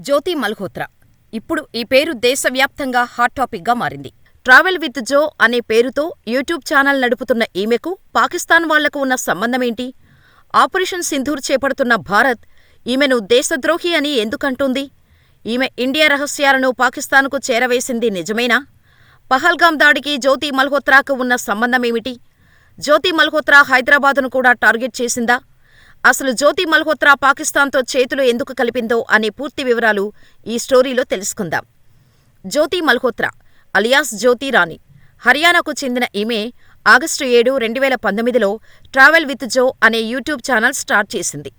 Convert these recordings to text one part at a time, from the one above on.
జ్యోతి మల్హోత్రా. ఇప్పుడు ఈ పేరు దేశవ్యాప్తంగా హాట్ టాపిక్గా మారింది. ట్రావెల్ విత్ జో అనే పేరుతో యూట్యూబ్ ఛానల్ నడుపుతున్న ఈమెకు పాకిస్తాన్ వాళ్లకు ఉన్న సంబంధమేంటి? ఆపరేషన్ సింధూర్ చేపడుతున్న భారత్ ఈమెను దేశద్రోహి అని ఎందుకంటోంది? ఈమె ఇండియా రహస్యాలను పాకిస్తాన్కు చేరవేసింది నిజమేనా? పహల్గాం దాడికి జ్యోతి మల్హోత్రాకు ఉన్న సంబంధమేమిటి? జ్యోతి మల్హోత్రా హైదరాబాదును కూడా టార్గెట్ చేసిందా? అసలు జ్యోతి మల్హోత్రా పాకిస్తాన్తో చేతులు ఎందుకు కలిపిందో అనే పూర్తి వివరాలు ఈ స్టోరీలో తెలుసుకుందాం. జ్యోతి మల్హోత్రా అలియాస్ జ్యోతి రాణి హర్యానాకు చెందిన ఈమె ఆగస్టు 7, 2019లో ట్రావెల్ విత్ జో అనే యూట్యూబ్ ఛానల్ స్టార్ట్ చేసింది.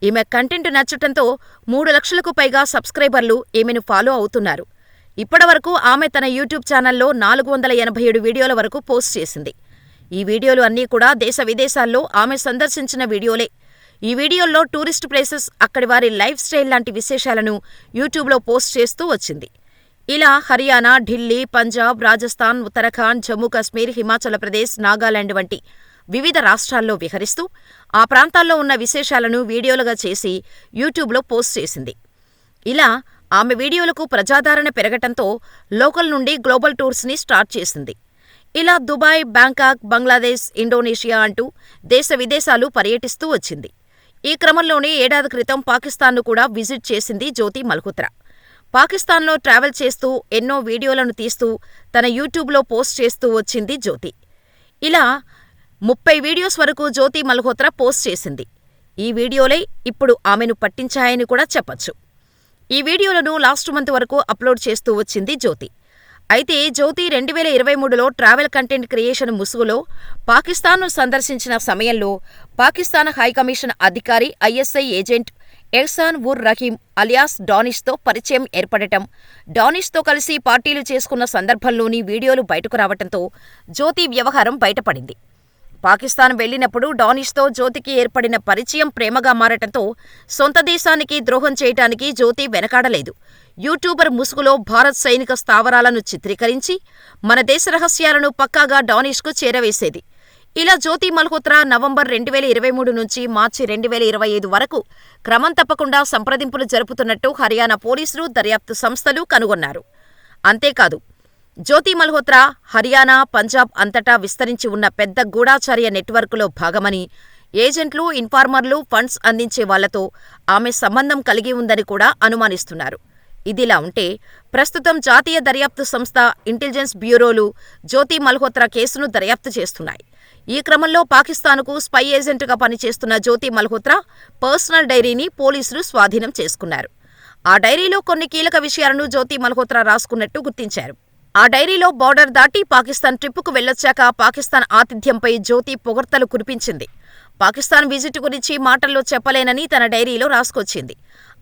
ఈమె కంటెంట్ నచ్చటంతో 3 లక్షలకు పైగా సబ్స్క్రైబర్లు ఈమెను ఫాలో అవుతున్నారు. ఇప్పటివరకు ఆమె తన యూట్యూబ్ ఛానల్లో 487 వీడియోల వరకు పోస్ట్ చేసింది. ఈ వీడియోలు అన్నీ కూడా దేశ విదేశాల్లో ఆమె సందర్శించిన వీడియోలే. ఈ వీడియోల్లో టూరిస్ట్ ప్లేసెస్, అక్కడి వారి లైఫ్ స్టైల్ లాంటి విశేషాలను యూట్యూబ్లో పోస్ట్ చేస్తూ వచ్చింది. ఇలా హర్యానా, ఢిల్లీ, పంజాబ్, రాజస్థాన్, ఉత్తరాఖండ్, జమ్మూ కాశ్మీర్, హిమాచల్ ప్రదేశ్, నాగాలాండ్ వంటి వివిధ రాష్ట్రాల్లో విహరిస్తూ ఆ ప్రాంతాల్లో ఉన్న విశేషాలను వీడియోలుగా చేసి యూట్యూబ్లో పోస్ట్ చేసింది. ఇలా ఆమె వీడియోలకు ప్రజాదరణ పెరగటంతో లోకల్ నుండి గ్లోబల్ టూర్స్ని స్టార్ట్ చేసింది. ఇలా దుబాయ్, బ్యాంకాక్, బంగ్లాదేశ్, ఇండోనేషియా అంటూ దేశ విదేశాలు పర్యటిస్తూ వచ్చింది. ఈ క్రమంలోనే ఏడాది క్రితం పాకిస్తాన్ను కూడా విజిట్ చేసింది జ్యోతి మల్హోత్రా. పాకిస్తాన్లో ట్రావెల్ చేస్తూ ఎన్నో వీడియోలను తీస్తూ తన యూట్యూబ్లో పోస్ట్ చేస్తూ వచ్చింది జ్యోతి. ఇలా 30 వీడియోస్ వరకు జ్యోతి మల్హోత్రా పోస్ట్ చేసింది. ఈ వీడియోలే ఇప్పుడు ఆమెను పట్టించాయని కూడా చెప్పొచ్చు. ఈ వీడియోలను లాస్ట్ మంత్ వరకు అప్లోడ్ చేస్తూ వచ్చింది జ్యోతి. అయితే జ్యోతి 2023లో ట్రావెల్ కంటెంట్ క్రియేషన్ ముసుగులో పాకిస్తాన్ను సందర్శించిన సమయంలో పాకిస్తాన్ హైకమిషన్ అధికారి, ISI agent Ehsan ur Rahim alias డానిష్తో పరిచయం ఏర్పడటం, డానిష్తో కలిసి పార్టీలు చేసుకున్న సందర్భంలోని వీడియోలు బయటకు రావటంతో జ్యోతి వ్యవహారం బయటపడింది. పాకిస్తాన్ వెళ్లినప్పుడు డానిష్తో జ్యోతికి ఏర్పడిన పరిచయం ప్రేమగా మారటంతో సొంత దేశానికి ద్రోహం చేయటానికి జ్యోతి వెనకాడలేదు. యూట్యూబర్ ముసుగులో భారత్ సైనిక స్థావరాలను చిత్రీకరించి మన దేశ రహస్యాలను పక్కాగా డానిష్కు చేరవేసేది. ఇలా జ్యోతి మల్హోత్రా నవంబర్ 2023 నుంచి మార్చి 2025 వరకు క్రమం తప్పకుండా సంప్రదింపులు జరుపుతున్నట్టు హర్యానా పోలీసులు, దర్యాప్తు సంస్థలు కనుగొన్నారు. అంతేకాదు, జ్యోతి మల్హోత్రా హర్యానా, పంజాబ్ అంతటా విస్తరించి ఉన్న పెద్ద గూఢాచార్య నెట్వర్క్లో భాగమని, ఏజెంట్లు, ఇన్ఫార్మర్లు, ఫండ్స్ అందించే వాళ్లతో ఆమె సంబంధం కలిగి ఉందని కూడా అనుమానిస్తున్నారు. ఇదిలా ఉంటే ప్రస్తుతం జాతీయ దర్యాప్తు సంస్థ, ఇంటెలిజెన్స్ బ్యూరోలు జ్యోతి మల్హోత్రా కేసును దర్యాప్తు చేస్తున్నాయి. ఈ క్రమంలో పాకిస్తాన్కు స్పై ఏజెంట్గా పనిచేస్తున్న జ్యోతి మల్హోత్రా పర్సనల్ డైరీని పోలీసులు స్వాధీనం చేసుకున్నారు. ఆ డైరీలో కొన్ని కీలక విషయాలను జ్యోతి మల్హోత్రా రాసుకున్నట్టు గుర్తించారు. ఆ డైరీలో బోర్డర్ దాటి పాకిస్తాన్ ట్రిప్పుకు వెళ్లొచ్చాక పాకిస్తాన్ ఆతిథ్యంపై జ్యోతి పొగడ్తలు కురిపించింది. పాకిస్తాన్ విజిట్ గురించి మాటల్లో చెప్పలేనని తన డైరీలో రాసుకొచ్చింది.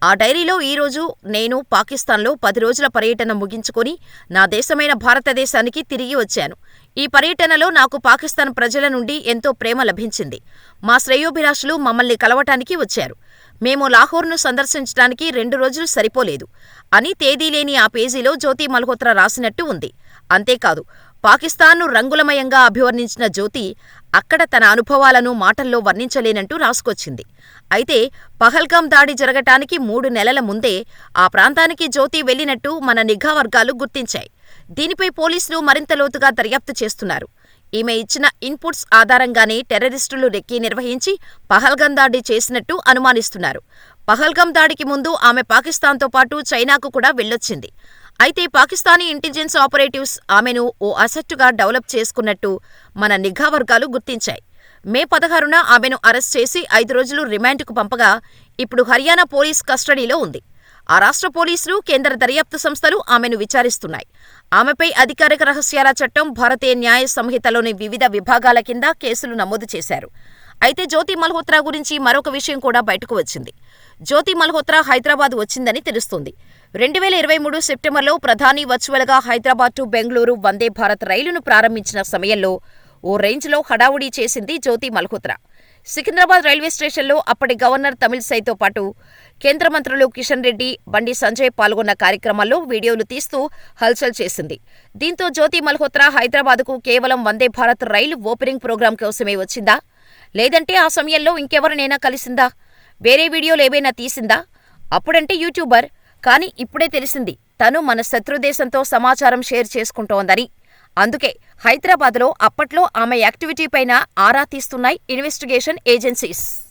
ఆ డైరీలో ఈరోజు నేను పాకిస్తాన్లో 10 రోజుల పర్యటన ముగించుకొని నా దేశమైన భారతదేశానికి తిరిగి వచ్చాను. ఈ పర్యటనలో నాకు పాకిస్తాన్ ప్రజల నుండి ఎంతో ప్రేమ లభించింది. మా శ్రేయోభిలాషులు మమ్మల్ని కలవటానికి వచ్చారు. మేము లాహోర్ను సందర్శించడానికి 2 రోజులు సరిపోలేదు అని తేదీలేని ఆ పేజీలో జ్యోతి మల్హోత్రా రాసినట్టు ఉంది. అంతేకాదు, పాకిస్తాన్ను రంగులమయంగా అభివర్ణించిన జ్యోతి అక్కడ తన అనుభవాలను మాటల్లో వర్ణించలేనంటూ రాసుకొచ్చింది. అయితే పహల్గాం దాడి జరగటానికి 3 నెలల ముందే ఆ ప్రాంతానికి జ్యోతి వెళ్లినట్టు మన నిఘా వర్గాలు గుర్తించాయి. దీనిపై పోలీసులు మరింత లోతుగా దర్యాప్తు చేస్తున్నారు. ఈమె ఇచ్చిన ఇన్పుట్స్ ఆధారంగానే టెర్రరిస్టులు రెక్కీ నిర్వహించి పహల్గాం దాడి చేసినట్టు అనుమానిస్తున్నారు. పహల్గాం దాడికి ముందు ఆమె పాకిస్తాన్తో పాటు చైనాకు కూడా వెళ్లొచ్చింది. అయితే పాకిస్తానీ ఇంటెలిజెన్స్ ఆపరేటివ్స్ ఆమెను ఓ అసెట్టుగా డెవలప్ చేసుకున్నట్టు మన నిఘా వర్గాలు గుర్తించాయి. మే 16న ఆమెను అరెస్ట్ చేసి 5 రోజులు రిమాండ్కు పంపగా ఇప్పుడు హర్యానా పోలీస్ కస్టడీలో ఉంది. ఆ రాష్ట్ర పోలీసులు, కేంద్ర దర్యాప్తు సంస్థలు ఆమెను విచారిస్తున్నాయి. ఆమెపై అధికారిక రహస్యాల చట్టం, భారతీయ న్యాయ సంహితలోని వివిధ విభాగాల కింద కేసులు నమోదు చేశారు. అయితే జ్యోతి మల్హోత్రా గురించి మరొక విషయం కూడా బయటకు వచ్చింది. జ్యోతి మల్హోత్రా హైదరాబాద్ వచ్చిందని తెలుస్తోంది. 2023 సెప్టెంబర్లో ప్రధాని వర్చువల్గా హైదరాబాద్ టు బెంగళూరు వందే భారత్ రైలును ప్రారంభించిన సమయంలో ఓ రేంజ్లో హడావుడి చేసింది జ్యోతి మల్హోత్రా. సికింద్రాబాద్ రైల్వే స్టేషన్లో అప్పటి గవర్నర్ తమిళిసైతో పాటు కేంద్ర మంత్రులు కిషన్ రెడ్డి, బండి సంజయ్ పాల్గొన్న కార్యక్రమాల్లో వీడియోలు తీస్తూ హల్చల్ చేసింది. దీంతో జ్యోతి మల్హోత్రా హైదరాబాద్కు కేవలం వందే భారత్ రైలు ఓపెనింగ్ ప్రోగ్రాం కోసమే వచ్చిందా? లేదంటే ఆ సమయంలో ఇంకెవరినైనా కలిసిందా? వేరే వీడియోలేవైనా తీసిందా? అప్పుడంటే యూట్యూబర్, కానీ ఇప్పుడే తెలిసింది తను మన శత్రుదేశంతో సమాచారం షేర్ చేసుకుంటోందని. అందుకే హైదరాబాద్లో అప్పట్లో ఆమె యాక్టివిటీపైన ఆరా తీస్తున్నాయి ఇన్వెస్టిగేషన్ ఏజెన్సీస్.